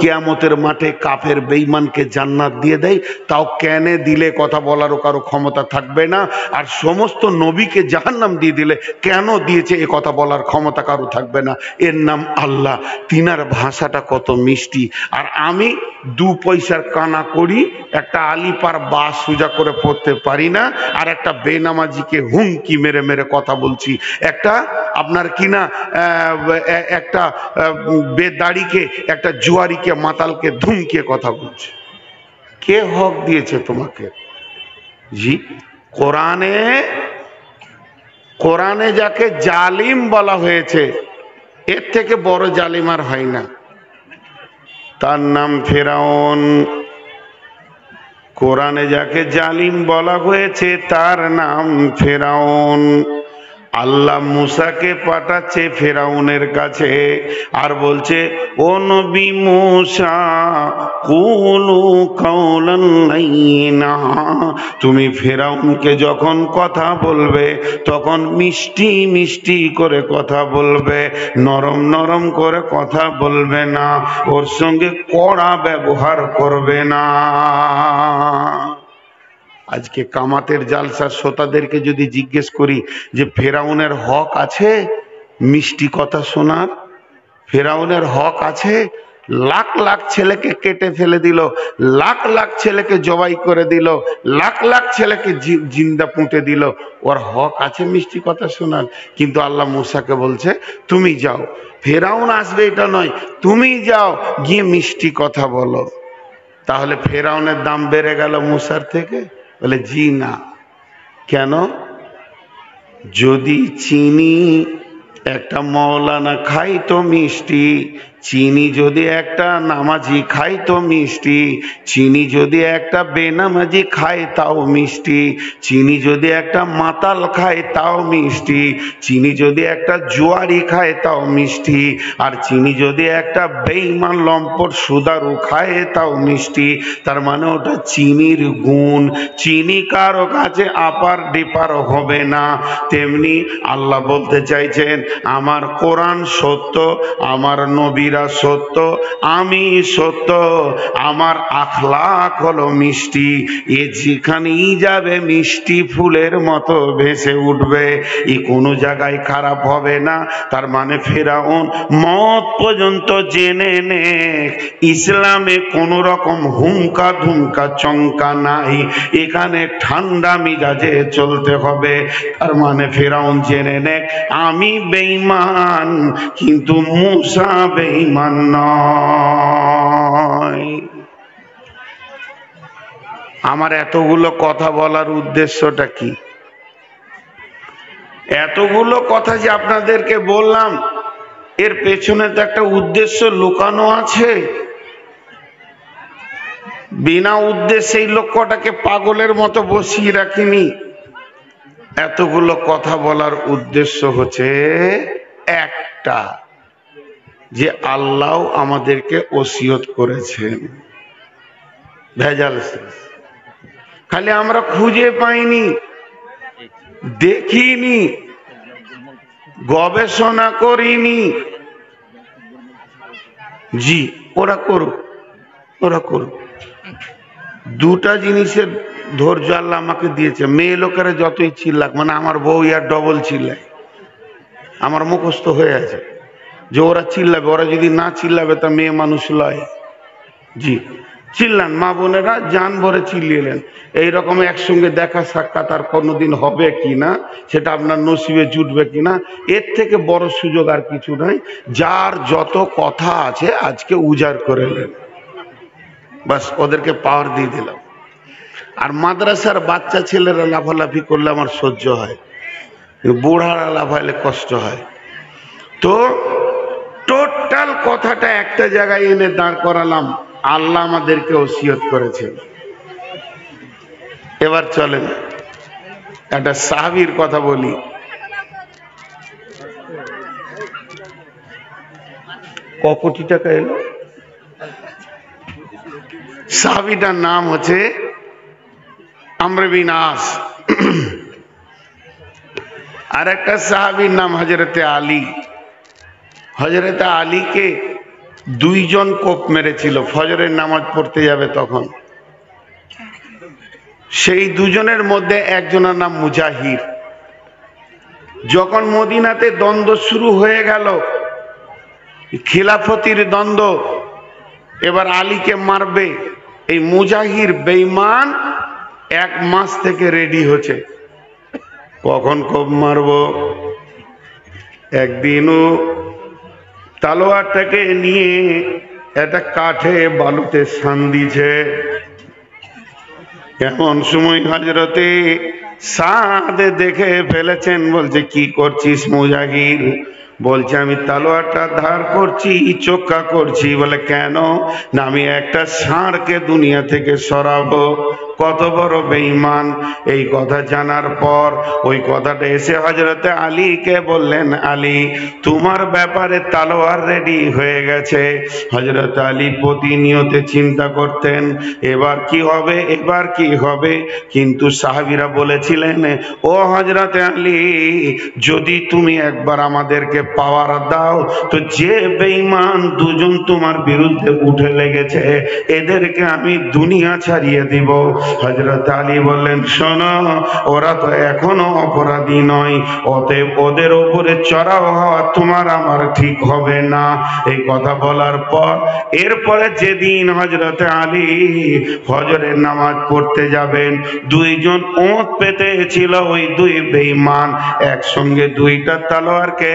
কিয়ামতের মাঠে কাফের বেঈমানকে জান্নাত দিয়ে দেয়, তাও কেনে দিলে কথা বলারও কারো ক্ষমতা থাকবে না। আর সমস্ত নবীকে জাহান্নাম দিয়ে দিলে কেন দিয়েছে এ কথা বলার ক্ষমতা কারো থাকবে না। এর নাম আল্লাহ। তিনার ভাষাটা কত মিষ্টি। আর আমি 2 পয়সার কানা করি, একটা আলিপার বা সোজা করে পড়তে পারি না, আর একটা বেনামাজিকে হুমকি মেরে মেরে কথা বলছি, একটা আপনার কিনা একটা বেদাড়িকে, একটা জুয়ারিকে, মাতালকে ধুমকিয়ে কথা বলছে। কে হক দিয়েছে তোমাকে? জি, কোরআনে যাকে জালিম বলা হয়েছে, এর থেকে বড় জালিম আর হয় না। তার নাম ফেরাউন। কোরআনে যাকে জালিম বলা হয়েছে তার নাম ফেরাউন। আল্লাহ মুসাকে পাঠাচ্ছে ফেরাউনের কাছে, আর বলছে, ও নবী মুসা কুলু কাওলান লাইয়িনা, তুমি ফেরাউনকে যখন কথা বলবে তখন মিষ্টি মিষ্টি করে কথা বলবে, নরম নরম করে কথা বলবে না, ওর সঙ্গে কড়া ব্যবহার করবে না। আজকে কামাতের জালসার শ্রোতাদেরকে যদি জিজ্ঞেস করি যে ফেরাউনের হক আছে মিষ্টি কথা শোনার? ফেরাউনের হক আছে? লাখ লাখ ছেলেকে কেটে ফেলে দিল, লাখ লাখ ছেলেকে জবাই করে দিল, লাখ লাখ ছেলেকে জিন্দা পুঁতে দিল, ওর হক আছে মিষ্টি কথা শোনার? কিন্তু আল্লাহ মুসাকে বলছে, তুমি যাও, ফেরাউন আসবে এটা নয়, তুমি যাও গিয়ে মিষ্টি কথা বলো। তাহলে ফেরাউনের দাম বেড়ে গেল মুসার থেকে? বলে জি না। কেন? যদি চিনি একটা মৌলানা খাই তো মিষ্টি, চিনি যদি একটা নামাজি খাই তো মিষ্টি, চিনি যদি একটা বেনামাজি খায় তাও মিষ্টি, চিনি যদি একটা মাতাল খায় তাও মিষ্টি, চিনি যদি একটা জুয়ারি খায় তাও মিষ্টি, আর চিনি যদি একটা বেঈমান লম্পট সুদারু খায় তাও মিষ্টি। তার মানে ওটা চিনির গুণ, চিনি কারো কাছে আপার ডিপার হবে না। তেমনি আল্লাহ বলতে চাইছেন, আমার কোরআন সত্য, আমার নবীরা সত্য, আমি সত্য, আমার আখলাক হলো মিষ্টি, এ যেখানেই যাবে মিষ্টি ফুলের মতো ভেসে উঠবে, এ কোনো জায়গায় খারাপ হবে না। তার মানে ফেরাউন মত পর্যন্ত জেনে নে ইসলামে কোনো রকম হুমকা ধুমকা চমকা নাই, এখানে ঠান্ডা মিজাজে চলতে হবে। তার মানে ফেরাউন জেনে নে আমি বেঈমান, কিন্তু মুসা বেঈমান নয়। আমার এতগুলো কথা বলার উদ্দেশ্যটা কি? এতগুলো কথা যে আপনাদেরকে বললাম, এর পেছনে তো একটা উদ্দেশ্য লুকানো আছে। বিনা উদ্দেশ্যে এই লোকটাকে পাগলের মতো বসিয়ে রাখিনি। এতগুলো কথা বলার উদ্দেশ্য হচ্ছে একটা, যে আল্লাহ আমাদেরকে ওসিয়ত করেছেন। ভেজাল শেষ। খালি আমরা খুঁজে পাইনি, দেখিনি, গবেষণা করিনি। জি, ওরা করুক, ওরা করুক। দুটা জিনিসের ধৈর্য আল্লাহ আমাকে দিয়েছে। মেয়ে লোকেরা যতই চিল্লাক, মানে আমার বউ আর ডবল চিল্লায়, আমার মুখস্থ হয়ে আছে যে ওরা চিল্লাবে, ওরা যদি না চিল্লাবে তা মেয়ে মানুষ লয়। জি, চিল্লান মা বোনেরা, জান ভরে চিল্লিলেন। এইরকম একসঙ্গে দেখা সাক্ষাৎ আর কোনোদিন হবে কিনা, সেটা আপনার নসিবে জুটবে কিনা, এর থেকে বড় সুযোগ আর কিছু নাই। যার যত কথা আছে আজকে উজাড় করে নেন, বাস ওদেরকে পাওয়ার দিয়ে দিলাম। আর মাদ্রাসার বাচ্চা ছেলেরা লাফালাফি করলে আমার সহ্য হয়, বুড়ারা লাফাইলে কষ্ট হয়। তো টোটাল কথাটা একটা জায়গায় এনে দাঁড় করালাম, আল্লাহ আমাদেরকে ওসিয়ত করেছেন। এবার চলেন একটা সাহাবীর কথা বলি। ক কোটি টাকা এলো? সাহাবীটার নাম হচ্ছে আমর বিন আস। আর একটা সাহাবীর নাম হযরতে আলী। হযরতে আলীকে দুইজন কোপ মেরেছিল, ফজরের নামাজ পড়তে যাবে তখন। সেই দুজনের মধ্যে একজনের নাম মুজাহির। যখন মদিনাতে দ্বন্দ্ব শুরু হয়ে গেল, খিলাফতির দ্বন্দ্ব, এবার আলীকে মারবে, এই মুজাহির বেঈমান 1 মাস থেকে রেডি হচ্ছে, কখন কোপ মারব। একদিনও তালোয়ারটাকে নিয়ে একটা কাঠে বালুতে শান দিছে। এমন সময় হযরতে সাদ দেখে ফেলেছেন, বলছে কি করছিস মুজাহির? বলছে আমি তালোয়ারটা ধার করছি, চোখা করছি। বলে কেন? না আমি একটা ষাঁড়কে দুনিয়া থেকে সরাবো। কত বড় বেঈমান! এই কথা জানার পর ওই কথাটা এসে হযরতে আলীকে বললেন, আলী তোমার ব্যাপারে তালোয়ার রেডি হয়ে গেছে। হযরত আলী প্রতিনিয়ত চিন্তা করতেন এবার কি হবে, এবার কি হবে। কিন্তু সাহাবীরা বলেছিলেন, ও হযরতে আলী যদি তুমি একবার আমাদেরকে পাওয়ার দাও তো যে বেঈমান দুজন তোমার বিরুদ্ধে উঠে লেগেছে এদেরকে আমি দুনিয়া ছাড়িয়ে দিব। হযরত আলী বললেন, শোনো ওরা তো এখনো অপরাধী নয়, অতএব ওদের উপরে চড়াও হওয়া তোমার আমার ঠিক হবে না। এই কথা বলার পর এরপরে যেদিন হযরত আলী ফজরের নামাজ পড়তে যাবেন, দুইজন ওঁত পেতে ছিল, ওই দুই বেঈমান একসঙ্গে দুইটা তালোয়ারকে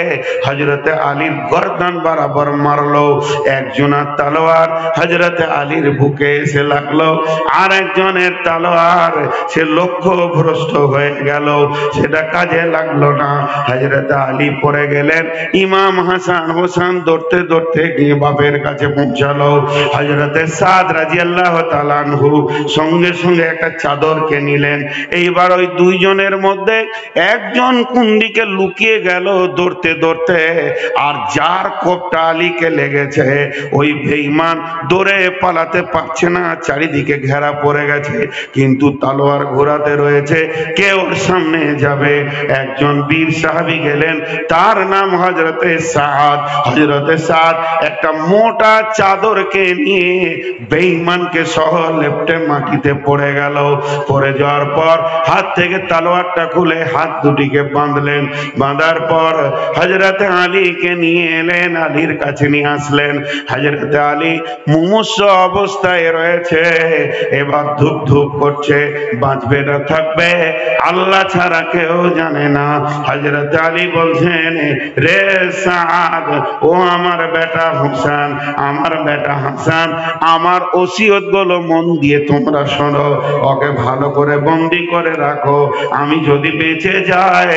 হযরতে আলীর গর্দান বরাবর মারলো। একজনের তালোয়ার হযরতে আলীর বুকে এসে লাগলো, আর একজনের তালোয়ার সে লক্ষ্যভ্রষ্ট হয়ে গেল, সেটা কাজে লাগলো না। হযরতে আলী পড়ে গেলেন। ইমাম হাসান হোসেন দৌড়তে দৌড়তে গিয়ে বাপের কাছে পৌঁছালো। হযরতে সাদ রাদিয়াল্লাহু তাআলা আনহু সঙ্গে সঙ্গে একটা চাদরকে নিলেন। এইবার ওই দুইজনের মধ্যে একজন কোন দিকে লুকিয়ে গেল দৌড়তে দৌড়তে, আর যার কোপটা আলীকে লেগেছে ওই বেঈমান দৌড়ে পালাতে পারছে না, চারিদিকে ঘেরা পড়ে গেছে, কিন্তু তালোয়ার ঘোরাতে রয়েছে, কে ওর সামনে যাবে। একজন বীর সাহাবী গেলেন, তার নাম হযরতে সাদ। হযরতে সাদ একটা মোটা চাদরকে নিয়ে বেঈমানকে সহ লেপ্টে মাটিতে পড়ে গেল। পড়ে যাওয়ার পর হাত থেকে তালোয়ারটা খুলে হাত দুটিকে বাঁধলেন। বাঁধার পর হযরতে আলীকে নিয়ে এলেন, আলীর কাছে নিয়ে আসলেন। হযরতে আলী মুমূর্ষু অবস্থায় রয়েছে, এবার ধুপ ধুপ করছে, বাঁচবে না থাকবে আল্লাহ ছাড়া কেউ জানে না। হযরতে আলী বলছেন, রে সাদ, ও আমার বেটা হোসেন, আমার বেটা হাসান, আমার ওসিয়ত গুলো মন দিয়ে তোমরা শোনো, ওকে ভালো করে বন্দি করে রাখো। আমি যদি বেঁচে যাই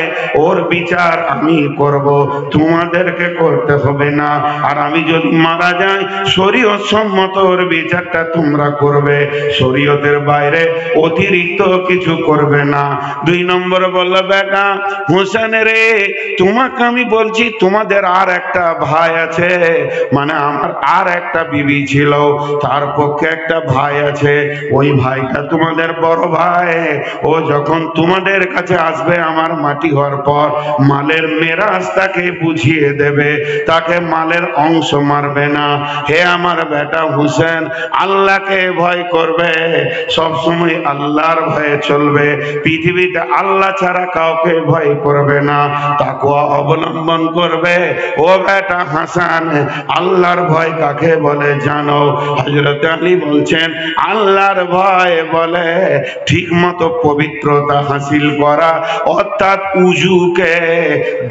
ওর বিচার আমি করব, তোমাদেরকে করতে হবে না। আর আমি যদি মারা যাই শরীয়ত সম্মত ওর বিচারটা তোমরা করবে, শরীয়তের বাইরে অতিরিক্ত কিছু করবে না। 2 নম্বর বলল, বেটা হোসেন রে, তোমাকে আমি বলছি তোমাদের আর একটা ভাই আছে, মানে আমার আর একটা বিবি ছিল, তার পক্ষে একটা ভাই আছে, ওই ভাইটা তোমাদের বড় ভাই। ও যখন তোমাদের কাছে আসবে আমার মাটি হওয়ার পর মালের মেরাজ তাকে বুঝিয়ে দেবে, তাকে মালের অংশ মারবে না। হে আমার বেটা হোসেন, আল্লাহকে ভয় করবে, সব সময় আল্লাহর ভয়ে চলবে, পৃথিবীতে আল্লাহ ছাড়া কাউকে ভয় করবে না, তাকওয়া অবলম্বন করবে। ও বেটা হাসান, আল্লাহর ভয় কাকে বলে জানো? হযরত আলী বলছেন, আল্লাহর ভয় বলে ঠিক মতো পবিত্রতা হাসিল করা, অর্থাৎ উজুকে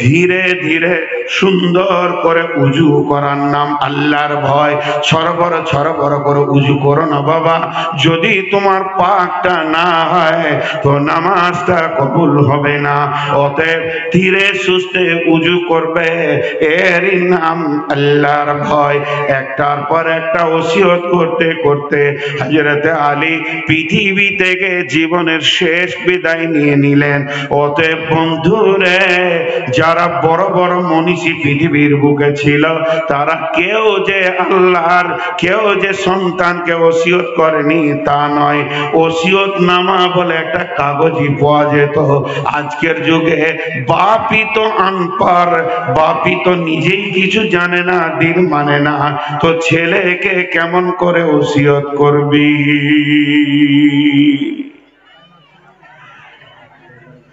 ধীরে ধীরে সুন্দর করে উজু করার নাম আল্লাহর ভয়। ছড়বড় ছড়বড় করে উজু করো না বাবা, যদি তোমার পাকটা না হয় তো নামাজটা কবুল হবে না। অতএব ধীরে সুস্থে উজু করবে, এরই নাম আল্লাহর ভয়। একটার পর একটা ওসিয়ত করতে করতে হযরতে আলী পৃথিবী থেকে জীবনের শেষ বিদায় নিয়ে নিলেন। অতএব বন্ধুরে, যারা বড় বড় মনীষী মনীষী পৃথিবীর বুকে ছিল, তারা কেউ যে আল্লাহর কেউ যে সন্তানকে ওসিয়ত করেনি তা নয়। ওসিয়ত নামা বলে একটা কাগজই পাওয়া যেত। আজকের যুগে বাপই তো আনপার, বাপই তো নিজেই কিছু জানে না, দিন মানে না, তো ছেলেকে কেমন করে ওসিয়ত করবি?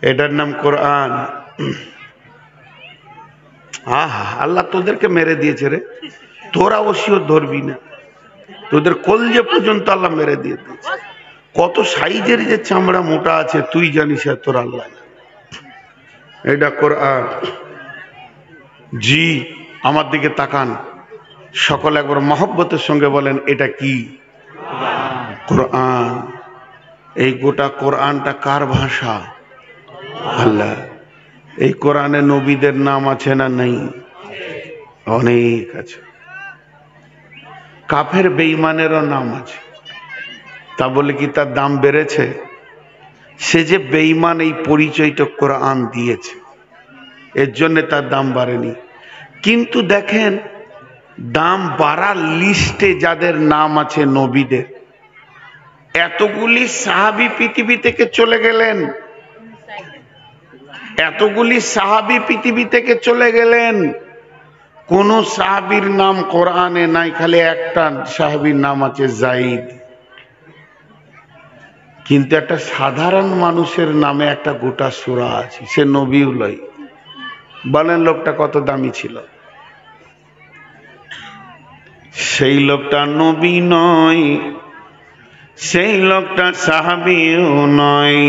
এটার নাম কোরআন। আহা, আল্লাহ তোদেরকে মেরে দিয়েছে রে, তোরা ওসিয়ত ধরবি না, তোদের কলজে পর্যন্ত আল্লাহ মেরে দিয়ে দিয়েছে। কত সাইজের যে চামড়া মোটা আছে তুই জানিস, আর তোর আল্লাহ। এটা কোরআন। জি, আমার দিকে তাকান, সকল একবার মহব্বতের সঙ্গে বলেন এটা কি? কোরআন। এই গোটা কোরআনটা কার ভাষা? আল্লাহ। এই কোরআনে নবীদের নাম আছে না নেই? অনেক আছে। কাফের বেঈমানেরও নাম আছে, তা বলে কি তার দাম বেড়েছে? সে যে বেঈমান এই পরিচয়টা কোরআন দিয়েছে, এর জন্য তার দাম বাড়েনি। কিন্তু দেখেন, দাম বাড়ার লিস্টে যাদের নাম আছে নবীদের, এতগুলি সাহাবী পৃথিবী থেকে চলে গেলেন, এতগুলি সাহাবী পৃথিবী থেকে চলে গেলেন, কোন সাহাবীর নাম কোরআনে নাই, খালি একটা সাহাবীর নাম আছে যায়েদ। কিন্তু একটা সাধারণ মানুষের নামে একটা গোটা সূরা আছে, সে নবীও নয়। বলেন লোকটা কত দামি ছিল? সেই লোকটা নবী নয়, সেই লোকটা সাহাবীও নয়।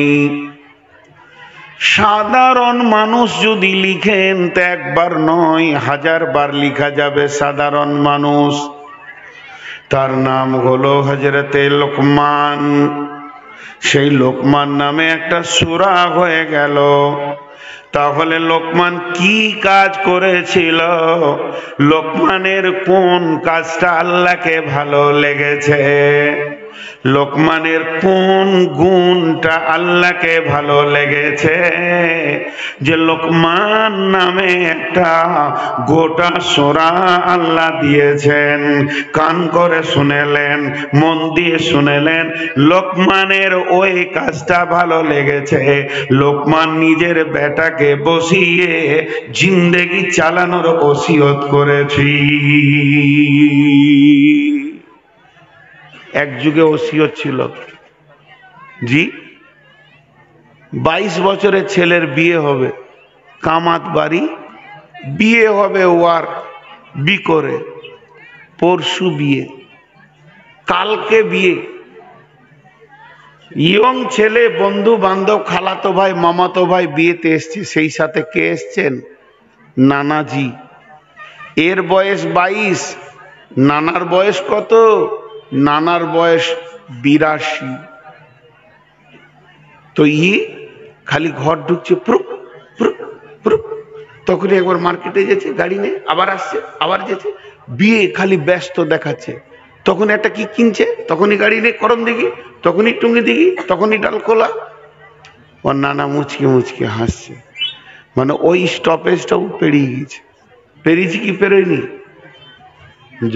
সাধারণ মানুষ যদি লিখেন তো একবার নয়, 1000 বার লিখা যাবে সাধারণ মানুষ। তার নাম হলো হযরতে লোকমান। সেই লোকমান নামে একটা সূরা হয়ে গেল। তাহলে লোকমান কি কাজ করেছিল? লোকমানের কোন কাজটা আল্লাহকে ভালো লেগেছে? লোকমানের কোন গুণটা আল্লাহকে ভালো লেগেছে যে লোকমান নামে একটা গোটা সূরা আল্লাহ দিয়েছেন? কান করে শুনেলেন, মন দিয়ে শুনেলেন। লোকমানের ওই কাজটা ভালো লেগেছে। লোকমান নিজের বেটাকে বসিয়ে জিন্দেগি চালানোর ওসিয়ত করেছি। এক যুগে ওসিয়ত ছিল, জি, 22 বছরের ছেলের বিয়ে হবে, কামাত বাড়ি, বিয়ে হবে ওয়ার বি করে, পরশু বিয়ে, কালকে বিয়ে। ইয়ং ছেলে, বন্ধু বান্ধব, খালাতো ভাই, মামাতো ভাই বিয়েতে এসছে। সেই সাথে কে এসছেন? নানাজি। এর বয়স 22, নানার বয়স কত? নানার বয়স 82। তো খালি ঘর ঢুকছে, প্রুক প্রুক প্রুক। তখনই একবার মার্কেটে যেছে, গাড়ি নিয়ে আবার আসছে, আবার যেছে, বিয়ে খালি ব্যস্ত দেখাচ্ছে। তখন একটা কি কিনছে, তখনই গাড়ি নিয়ে করম দেখি, তখনই টুঙ্গি দেখি, তখনই ডাল খোলা। ওর নানা মুচকে মুচকে হাসছে, মানে ওই স্টপেজটাও পেরিয়ে গেছে। পেরিয়েছি কি পেরোয়নি?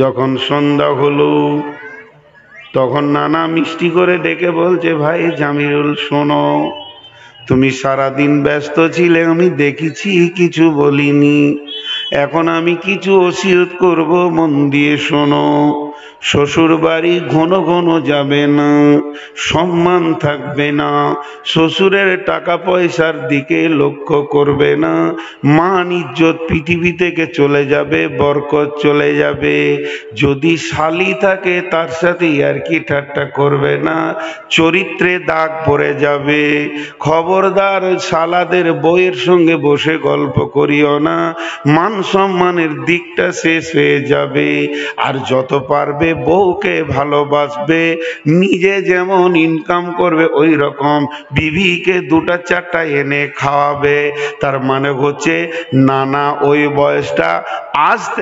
যখন সন্ধ্যা হলো তখন নানা মিষ্টি করে ডেকে বলছে, ভাই জামিরুল শোনো, তুমি সারাদিন ব্যস্ত ছিলে, আমি দেখেছি, কিছু বলিনি। এখন আমি কিছু ওসিয়ত করব, মন দিয়ে শোনো। শ্বশুর বাড়ি ঘন ঘন যাবে না, সম্মান থাকবে না, শ্বশুরের টাকা পয়সার দিকে লক্ষ্য করবে না, মান ইজ্জত পৃথিবী থেকে চলে যাবে, বরকত চলে যাবে। যদি শালি থাকে তার সাথে ইয়ার্কি ঠাট্টা করবে না, চরিত্রে দাগ পড়ে যাবে। খবরদার শালাদের বইয়ের সঙ্গে বসে গল্প করিও না, মান সম্মানের দিকটা শেষ হয়ে যাবে। আর যত পারবে বউকে ভালোবাসবে, নিজে যেমন ইনকাম করবে ওই রকম বিবিকে 2টা 4টা এনে খাওয়াবে। তার মানে হচ্ছে নানা ওই বয়সটা আসতে